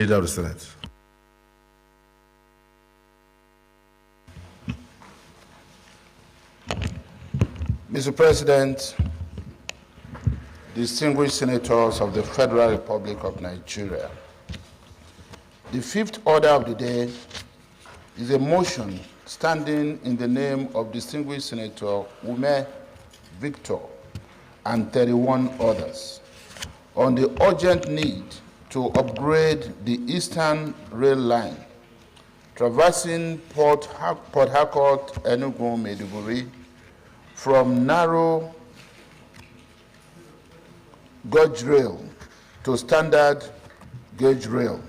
Leader of the Senate. Mr. President, distinguished senators of the Federal Republic of Nigeria, the fifth order of the day is a motion standing in the name of distinguished Senator Umeh Victor and 31 others on the urgent need to upgrade the Eastern Rail Line traversing Port Harcourt, Enugu, Maiduguri from narrow gauge rail to standard gauge rail.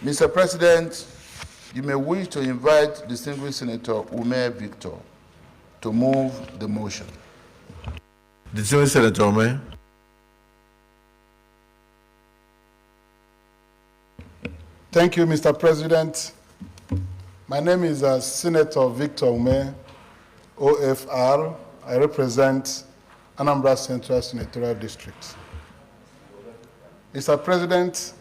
Mr. President, you may wish to invite distinguished Senator Umeh Victor to move the motion. Distinguished Senator Umeh. Thank you, Mr. President. My name is Senator Victor Umeh OFR. I represent Anambra Central Senatorial District. Mr. President,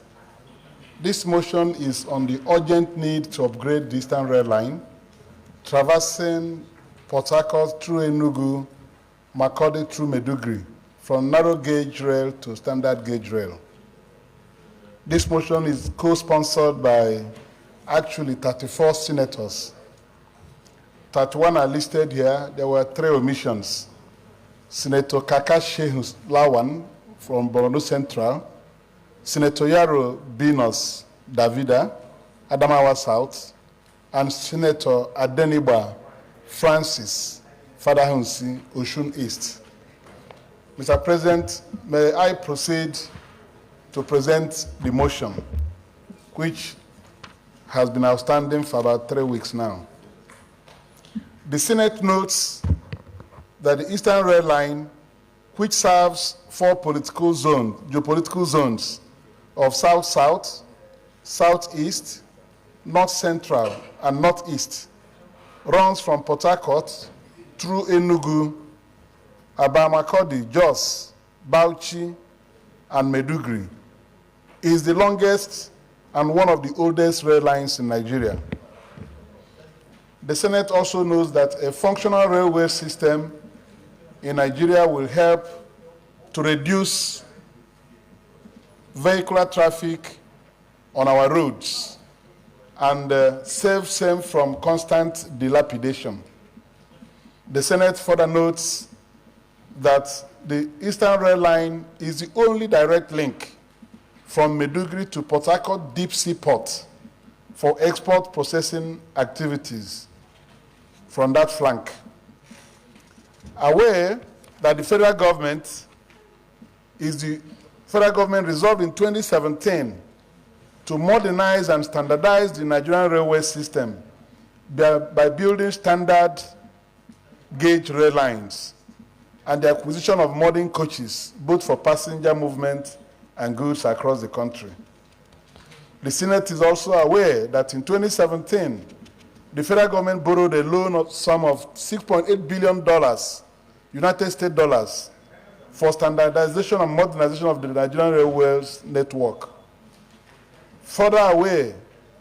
this motion is on the urgent need to upgrade the Eastern Rail Line, traversing Port Harcourt through Enugu, Makurdi through Maiduguri, from narrow gauge rail to standard gauge rail. This motion is co-sponsored by actually 34 senators. 31 are listed here. There were 3 omissions. Senator Kakashi Lawan from Borno Central, Senator Yaro Binos Davida, Adamawa South, and Senator Adeniba Francis Fadahunsi, Oshun East. Mr. President, may I proceed to present the motion, which has been outstanding for about 3 weeks now. The Senate notes that the Eastern Rail Line, which serves 4 political zones, geopolitical zones of South-South, Southeast, North-Central, and Northeast, runs from Port Harcourt through Enugu, Makurdi, Jos, Bauchi, and Maiduguri, is the longest and one of the oldest rail lines in Nigeria. The Senate also knows that a functional railway system in Nigeria will help to reduce vehicular traffic on our roads and save them from constant dilapidation. The Senate further notes that the Eastern Rail Line is the only direct link from Maiduguri to Port Harcourt deep sea port for export processing activities from that flank. Aware that the federal government resolved in 2017 to modernize and standardize the Nigerian railway system by building standard gauge rail lines and the acquisition of modern coaches, both for passenger movement and goods across the country. The Senate is also aware that in 2017, the federal government borrowed a loan sum of $6.8 billion, United States dollars, for standardization and modernization of the Nigerian railways network. Further aware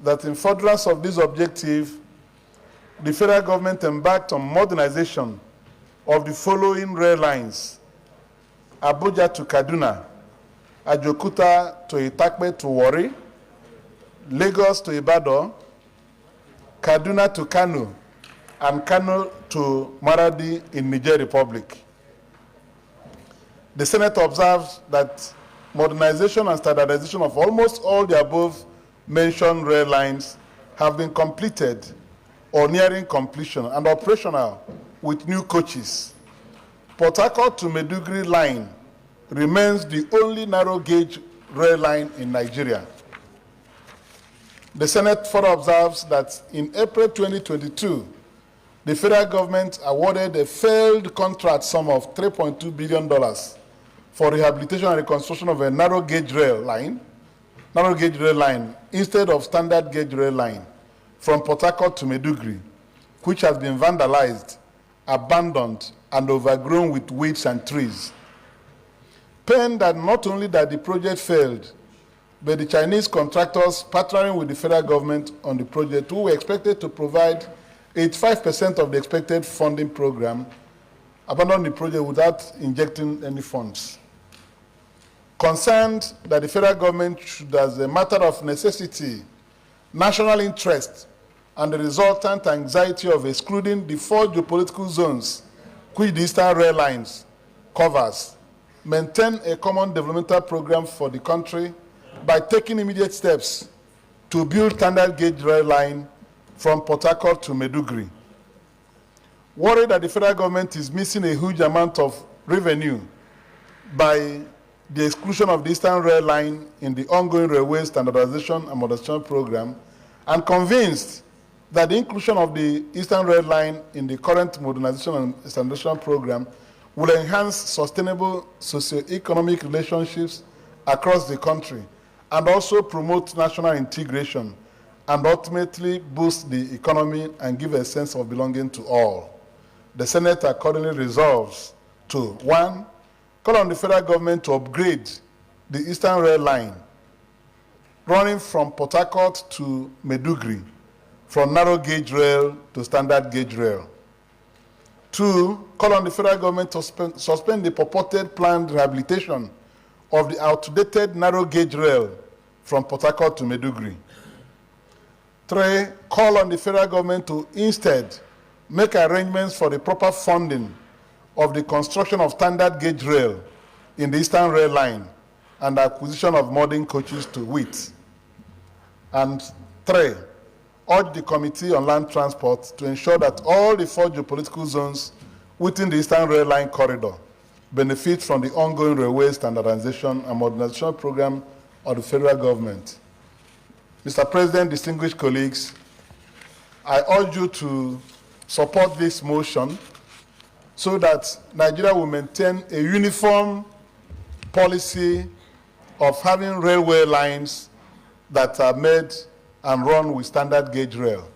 that in furtherance of this objective, the federal government embarked on modernization of the following rail lines: Abuja to Kaduna, Ajokuta to Itakpe to Warri, Lagos to Ibadan, Kaduna to Kano, and Kano to Maradi in Niger Republic. The Senate observes that modernization and standardization of almost all the above-mentioned rail lines have been completed or nearing completion and operational with new coaches. Port Harcourt to Maiduguri line remains the only narrow-gauge rail line in Nigeria. The Senate further observes that in April 2022, the federal government awarded a failed contract sum of $3.2 billion for rehabilitation and reconstruction of a narrow-gauge rail line instead of standard gauge rail line from Port Harcourt to Maiduguri, which has been vandalized, abandoned, and overgrown with weeds and trees. Pained that not only that the project failed, but the Chinese contractors partnering with the federal government on the project, who were expected to provide 85% of the expected funding program, abandoned the project without injecting any funds. Concerned that the federal government should, as a matter of necessity, national interest, and the resultant anxiety of excluding the 4 geopolitical zones which the Eastern Rail Lines covers, maintain a common developmental program for the country by taking immediate steps to build standard gauge rail line from Port Harcourt to Maiduguri. Worried that the federal government is missing a huge amount of revenue by the exclusion of the Eastern Rail Line in the ongoing railway standardization and modernization program, and convinced that the inclusion of the Eastern Rail Line in the current modernization and standardization program will enhance sustainable socio-economic relationships across the country and also promote national integration and ultimately boost the economy and give a sense of belonging to all. The Senate accordingly resolves to, 1, call on the federal government to upgrade the Eastern Rail Line running from Port Harcourt to Maiduguri from narrow gauge rail to standard gauge rail. 2, call on the federal government to suspend the purported planned rehabilitation of the outdated narrow gauge rail from Port Harcourt to Maiduguri. 3, call on the federal government to instead make arrangements for the proper funding of the construction of standard gauge rail in the Eastern Rail Line and the acquisition of modern coaches to wit. And 3, urge the Committee on Land Transport to ensure that all the 4 geopolitical zones within the Eastern Rail Line corridor benefit from the ongoing railway standardization and modernization program of the federal government. Mr. President, distinguished colleagues, I urge you to support this motion so that Nigeria will maintain a uniform policy of having railway lines that are made and run with standard gauge rail.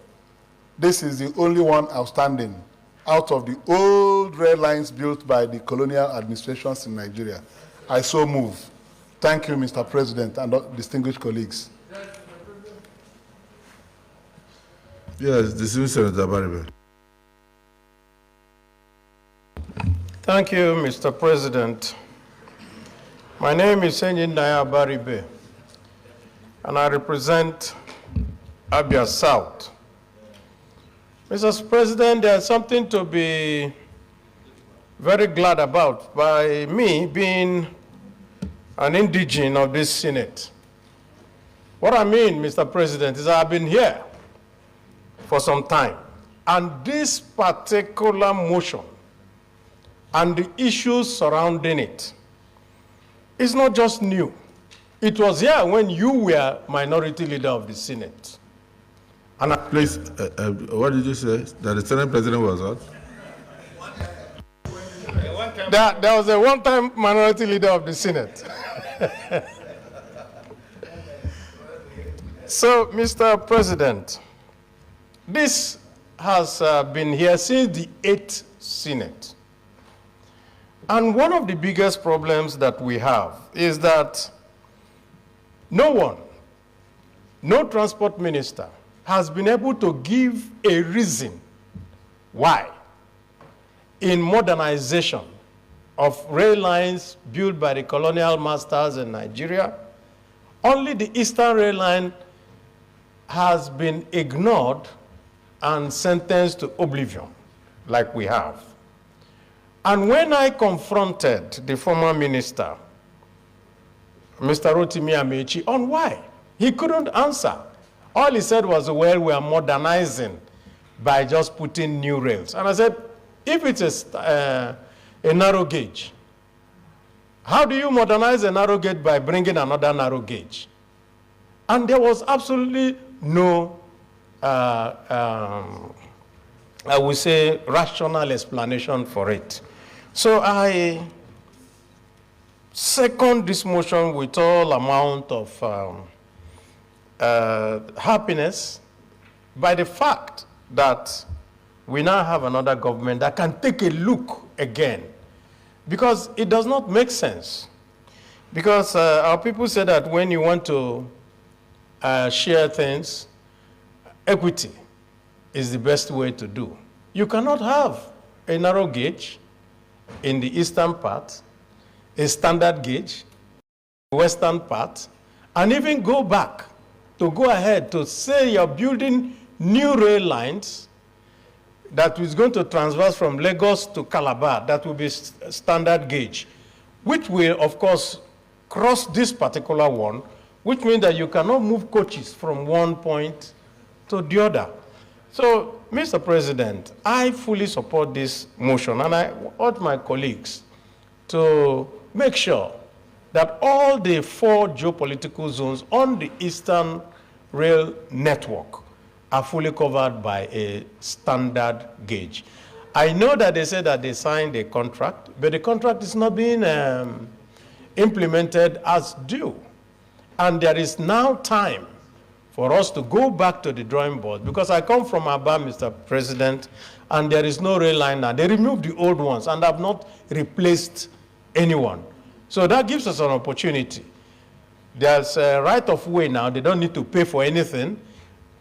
This is the only one outstanding out of the old rail lines built by the colonial administrations in Nigeria. I so move. Thank you, Mr. President and distinguished colleagues. Yes, distinguished Senator Baribe. Thank you, Mr. President. My name is Senjindaya Baribe, and I represent Abia South. Mr. President, there's something to be very glad about by me being an indigene of this Senate. What I mean, Mr. President, is I've been here for some time, and this particular motion and the issues surrounding it is not just new. It was here when you were minority leader of the Senate. And Please, what did you say? That the Senate President was what? There was a one-time minority leader of the Senate. So, Mr. President, this has been here since the 8th Senate. And one of the biggest problems that we have is that no transport minister has been able to give a reason why in modernization of rail lines built by the colonial masters in Nigeria, only the Eastern Rail Line has been ignored and sentenced to oblivion, like we have. And when I confronted the former minister, Mr. Rotimi Amechi, on why, he couldn't answer. All he said was, well, we are modernizing by just putting new rails. And I said, if it's a narrow gauge, how do you modernize a narrow gauge by bringing another narrow gauge? And there was absolutely no, I would say, rational explanation for it. So I second this motion with all amount of happiness by the fact that we now have another government that can take a look again, because it does not make sense Because our people say that when you want to share things, equity is the best way to do. You cannot have a narrow gauge in the eastern part, a standard gauge, western part, and even go back to go ahead to say you're building new rail lines that is going to transverse from Lagos to Calabar, that will be standard gauge, which will, of course, cross this particular one, which means that you cannot move coaches from one point to the other. So, Mr. President, I fully support this motion, and I urge my colleagues to make sure that all the 4 geopolitical zones on the Eastern Rail network are fully covered by a standard gauge. I know that they said that they signed a contract, but the contract is not being implemented as due. And there is now time for us to go back to the drawing board, because I come from Aba, Mr. President, and there is no rail line now. They removed the old ones and have not replaced anyone. So that gives us an opportunity. There's a right of way now. They don't need to pay for anything.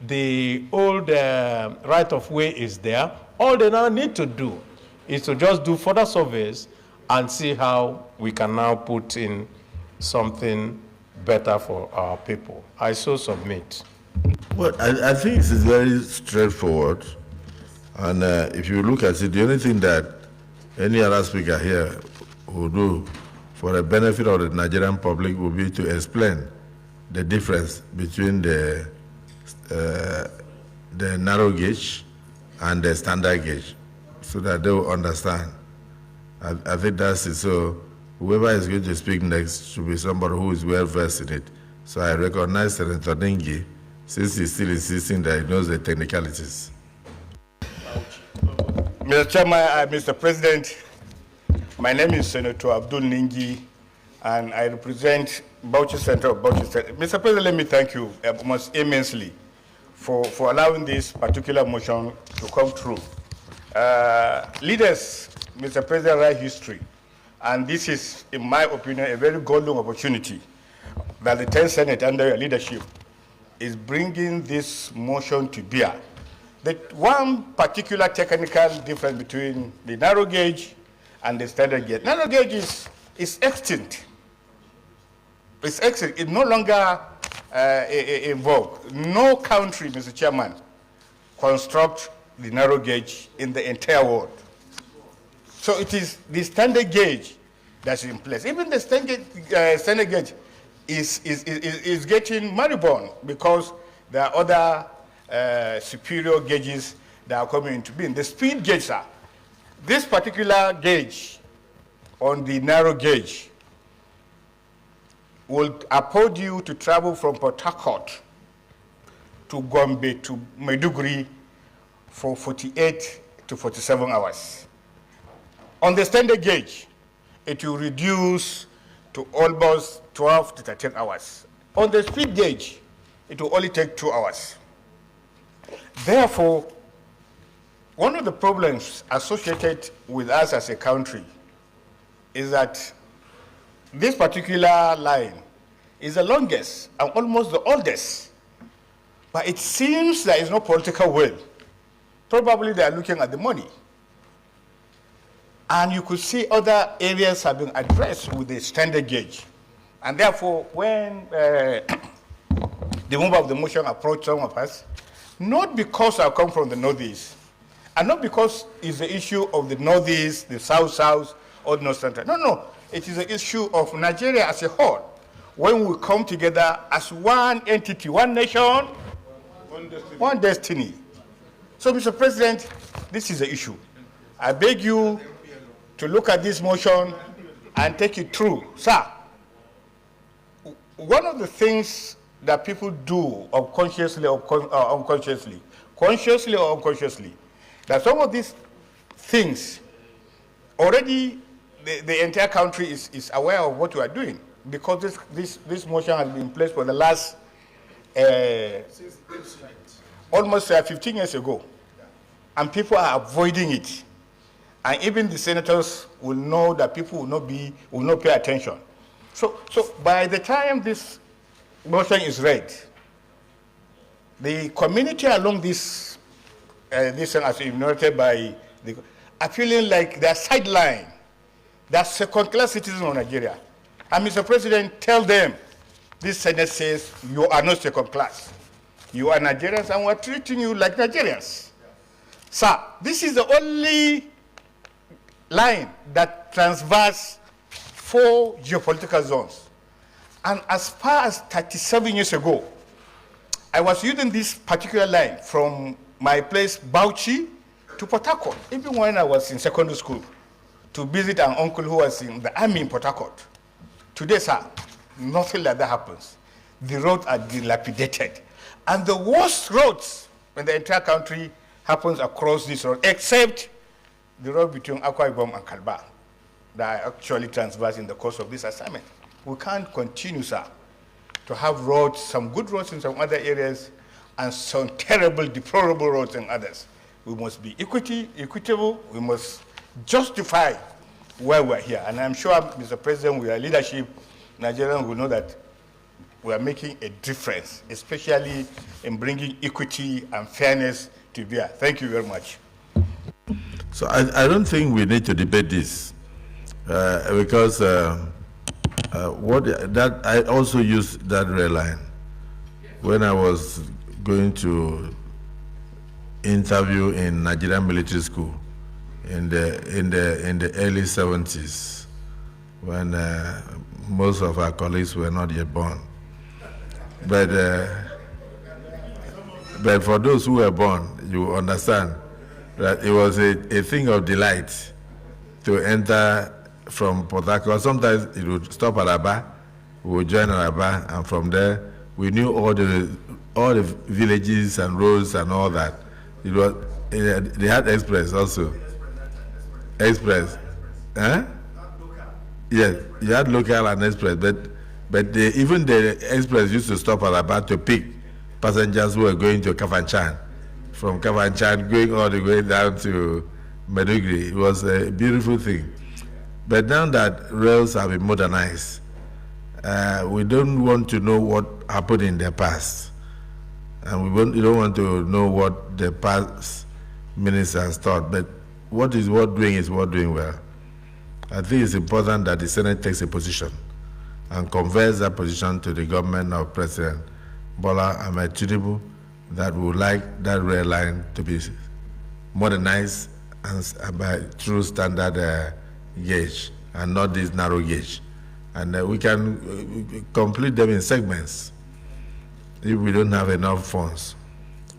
The old right of way is there. All they now need to do is to just do further surveys and see how we can now put in something better for our people. I so submit. Well, I think it's very straightforward. And if you look at it, the only thing that any other speaker here will do for the benefit of the Nigerian public will be to explain the difference between the narrow gauge and the standard gauge, so that they will understand. I think that's it. So whoever is going to speak next should be somebody who is well versed in it. So I recognize Senator Ningi, since he's still insisting that he knows the technicalities. Mr. Chairman, Mr. President, my name is Senator Abdul Ningi, and I represent Bauchi Center of Bauchi State. Mr. President, let me thank you most immensely for allowing this particular motion to come through. Leaders, Mr. President, write history, and this is, in my opinion, a very golden opportunity that the 10th Senate under your leadership is bringing this motion to bear. The one particular technical difference between the narrow gauge and the standard gauge. Narrow gauge is extinct. It's extinct. It's no longer in vogue. No country, Mr. Chairman, construct the narrow gauge in the entire world. So it is the standard gauge that's in place. Even the standard gauge is getting moribund because there are other superior gauges that are coming into being. The speed gauge, sir. This particular gauge on the narrow gauge will afford you to travel from Port Harcourt to Gombe to Maiduguri for 48 to 47 hours. On the standard gauge, it will reduce to almost 12 to 13 hours. On the speed gauge, it will only take 2 hours. Therefore, one of the problems associated with us as a country is that this particular line is the longest and almost the oldest, but it seems there is no political will. Probably they are looking at the money. And you could see other areas have been addressed with the standard gauge. And therefore, when the member of the motion approached some of us, not because I come from the Northeast, and not because it's the issue of the Northeast, the South, or the North Central. No, it is an issue of Nigeria as a whole. When we come together as one entity, one nation, one destiny. So, Mr. President, this is the issue. I beg you to look at this motion and take it through. Sir, one of the things that people do unconsciously or unconsciously, consciously or unconsciously, that some of these things, already the entire country is aware of what you are doing, because this motion has been in place for the last almost 15 years ago, and people are avoiding it. And even the senators will know that people will not pay attention. So by the time this motion is read, the community along this thing as enumerated by the are feeling like they're sidelined. They're second-class citizens of Nigeria. And Mr. President, tell them, this Senate says you are not second class. You are Nigerians and we're treating you like Nigerians. Sir, this is the only line that transverses 4 geopolitical zones. And as far as 37 years ago, I was using this particular line from my place, Bauchi, to Port Harcourt, even when I was in secondary school, to visit an uncle who was in the army in Port Harcourt. Today, sir, nothing like that happens. The roads are dilapidated. And the worst roads in the entire country happens across this road, except the road between Akpabio and Kalba that I actually transverse in the course of this assignment. We can't continue, sir, to have roads, some good roads in some other areas, and some terrible, deplorable roads in others. We must be equitable. We must justify why we're here. And I'm sure, Mr. President, with our leadership, Nigerians will know that we are making a difference, especially in bringing equity and fairness to bear. Thank you very much. So I don't think we need to debate this because I also used that rail line when I was going to interview in Nigerian military school in the early 70s when most of our colleagues were not yet born. But for those who were born, you understand that it was a thing of delight to enter from Port Harcourt. Sometimes it would stop at Aba, we would join at Aba, and from there we knew all the villages and roads and all that. It was they had express also. Express, huh? Yes, you had local and express, but even the express used to stop at Aba to pick passengers who were going to Kafanchan. From Kafanchan going all the way down to Maiduguri. It was a beautiful thing. But now that rails have been modernized, we don't want to know what happened in the past. And we don't want to know what the past ministers thought. But what is worth doing is worth doing well. I think it's important that the Senate takes a position and conveys that position to the government of President Bola Ahmed Tinubu that would like that rail line to be modernized and by true standard gauge and not this narrow gauge. And we can complete them in segments if we don't have enough funds.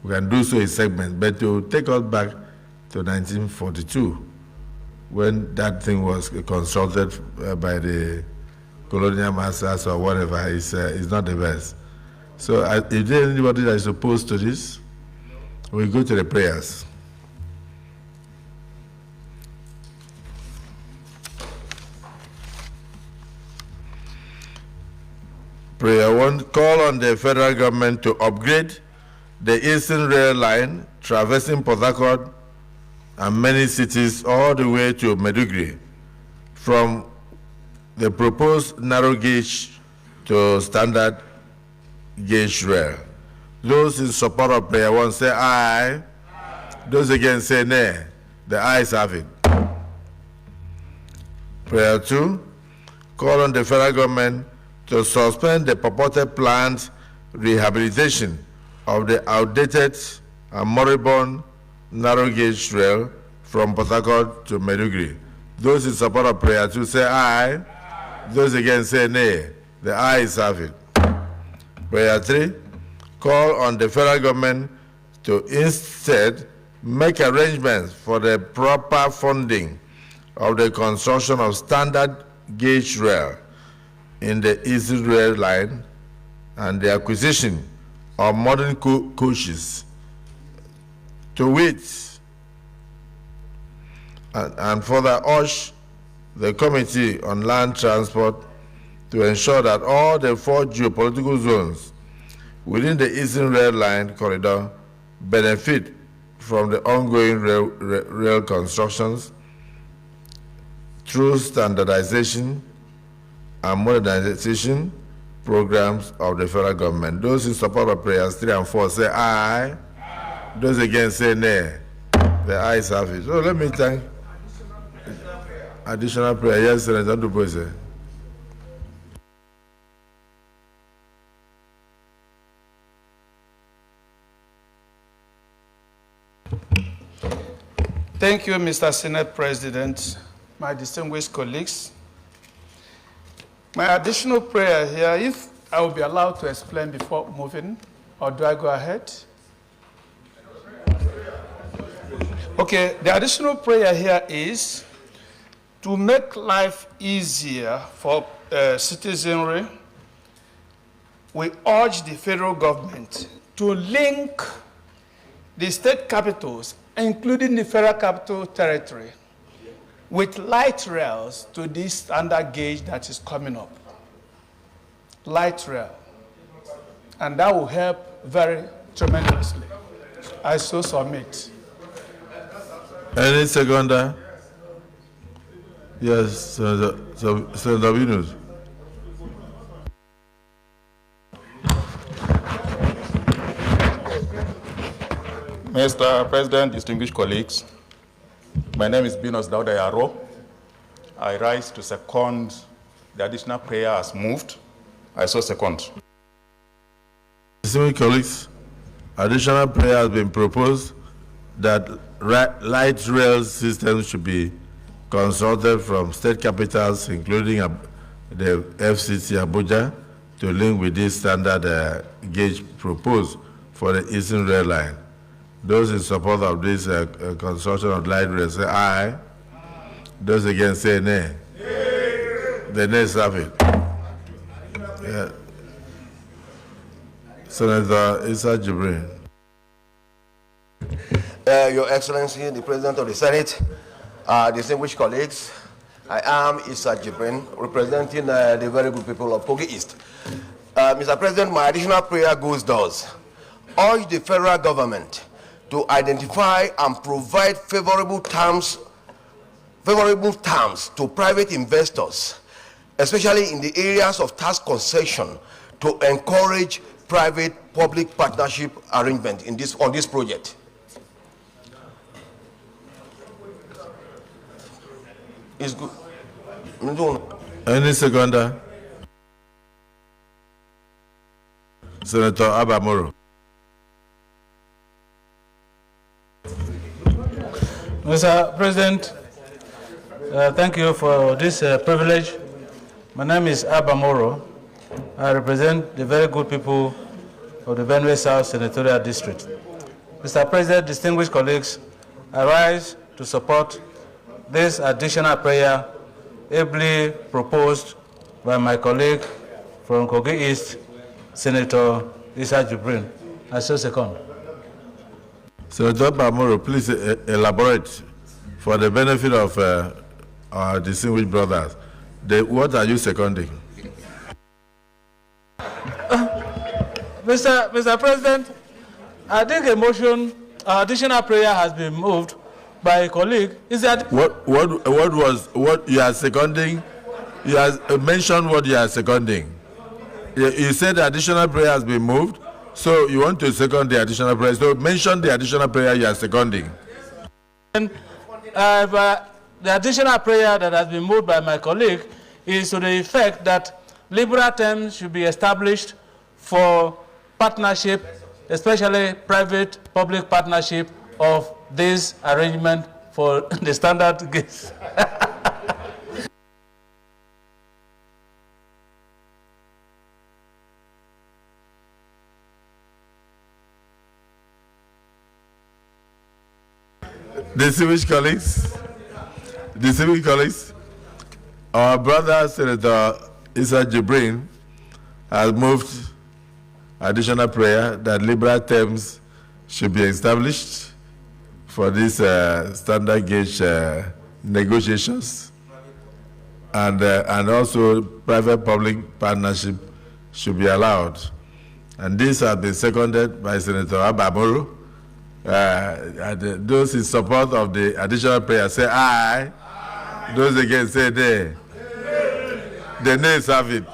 We can do so in segments, but to take us back to 1942 when that thing was constructed by the colonial masters or whatever is not the best. So is there anybody that is opposed to this? We go to the prayers. Prayer 1, call on the federal government to upgrade the Eastern Rail Line traversing Port Harcourt and many cities all the way to Maiduguri from the proposed narrow gauge to standard gauge rail. Those in support of prayer 1 say aye. Those against say nay. The ayes have it. Prayer 2, call on the federal government to suspend the purported planned rehabilitation of the outdated and moribund narrow gauge rail from Port Harcourt to Maiduguri. Those in support of prayer 2 say aye. Aye. Those against say nay. The ayes have it. Prayer 3, call on the federal government to instead make arrangements for the proper funding of the construction of standard gauge rail in the Eastern Rail Line and the acquisition of modern coaches to which and further urge the Committee on Land Transport to ensure that all the 4 geopolitical zones within the Eastern Rail Line corridor benefit from the ongoing rail constructions through standardization and modernization programs of the federal government. Those in support of prayers 3 and 4 say aye. Those against say nay. The ayes have it. So let me thank additional prayer. Yes, Senator Dubois. Thank you, Mr. Senate President, my distinguished colleagues. My additional prayer here, if I will be allowed to explain before moving, or do I go ahead? Okay, the additional prayer here is to make life easier for citizenry. We urge the federal government to link the state capitals, including the federal capital territory, with light rails to this standard gauge that is coming up. Light rail. And that will help very tremendously. I so submit. Any seconder? Yes, Senator Venus. Mr. President, distinguished colleagues, my name is Binos Dauda Yaro. I rise to second the additional prayer as moved. I so second. Distinguished colleagues, additional prayer has been proposed that light rail systems should be consulted from state capitals, including the FCC Abuja, to link with this standard gauge proposed for the Eastern Rail Line. Those in support of this consortium of light rail say aye. Those against say nay. The nays have it. Yeah. Senator Issa Jibrin. Your Excellency, the President of the Senate, distinguished colleagues, I am Issa Jibrin, representing the very good people of Kogi East. Mr. President, my additional prayer goes thus. Urge the federal government to identify and provide favorable terms to private investors, especially in the areas of tax concession, to encourage private-public partnership arrangement on this project. It's good. Any seconder? Senator Abamoro. Mr. President, thank you for this privilege. My name is Abamoro. I represent the very good people of the Benue South Senatorial District. Mr. President, distinguished colleagues, I rise to support this additional prayer ably proposed by my colleague from Kogi East, Senator Issa Jibrin. I so second. Senator Bamoro, please elaborate for the benefit of our distinguished brothers. What are you seconding? Mr. President, I think a motion, additional prayer has been moved by a colleague. Is that what you are seconding? You have mentioned what you are seconding. You said the additional prayer has been moved, so you want to second the additional prayer. So mention the additional prayer you are seconding. And, the additional prayer that has been moved by my colleague is to the effect that liberal terms should be established for partnership, especially private-public partnership of this arrangement for the standard gauge. Distinguished colleagues, our brother Senator Issa Jibrin has moved additional prayer that liberal terms should be established for these standard gauge negotiations, and also private-public partnership should be allowed. And this has been seconded by Senator Abamoro. Those in support of the additional prayer say aye. Those against say nay. The names have it.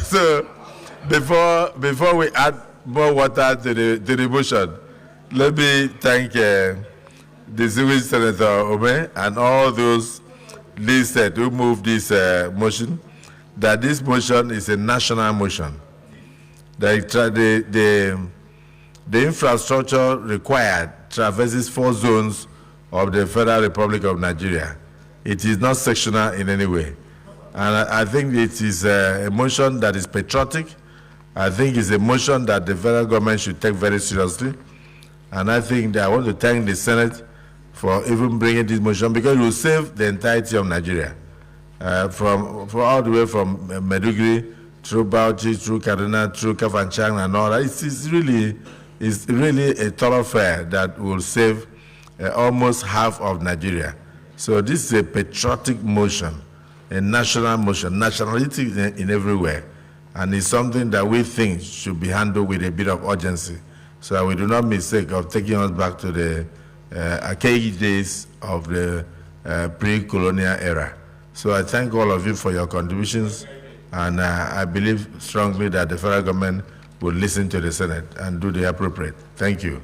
So, before we add more water to the motion, let me thank distinguished Senator Umeh and all those listed who moved this motion, that this motion is a national motion. The infrastructure required traverses 4 zones of the Federal Republic of Nigeria. It is not sectional in any way. And I think it is a motion that is patriotic. I think it's a motion that the federal government should take very seriously. And I think that I want to thank the Senate for even bringing this motion, because it will save the entirety of Nigeria. From all the way from Maiduguri, through Bauchi, through Kaduna, through Kafanchang and all that. It's really a thoroughfare that will save almost half of Nigeria. So this is a patriotic motion, a national motion, nationality in everywhere. And it's something that we think should be handled with a bit of urgency, so that we do not mistake of taking us back to the archaic days of the pre-colonial era. So I thank all of you for your contributions, and I believe strongly that the federal government will listen to the Senate and do the appropriate. Thank you.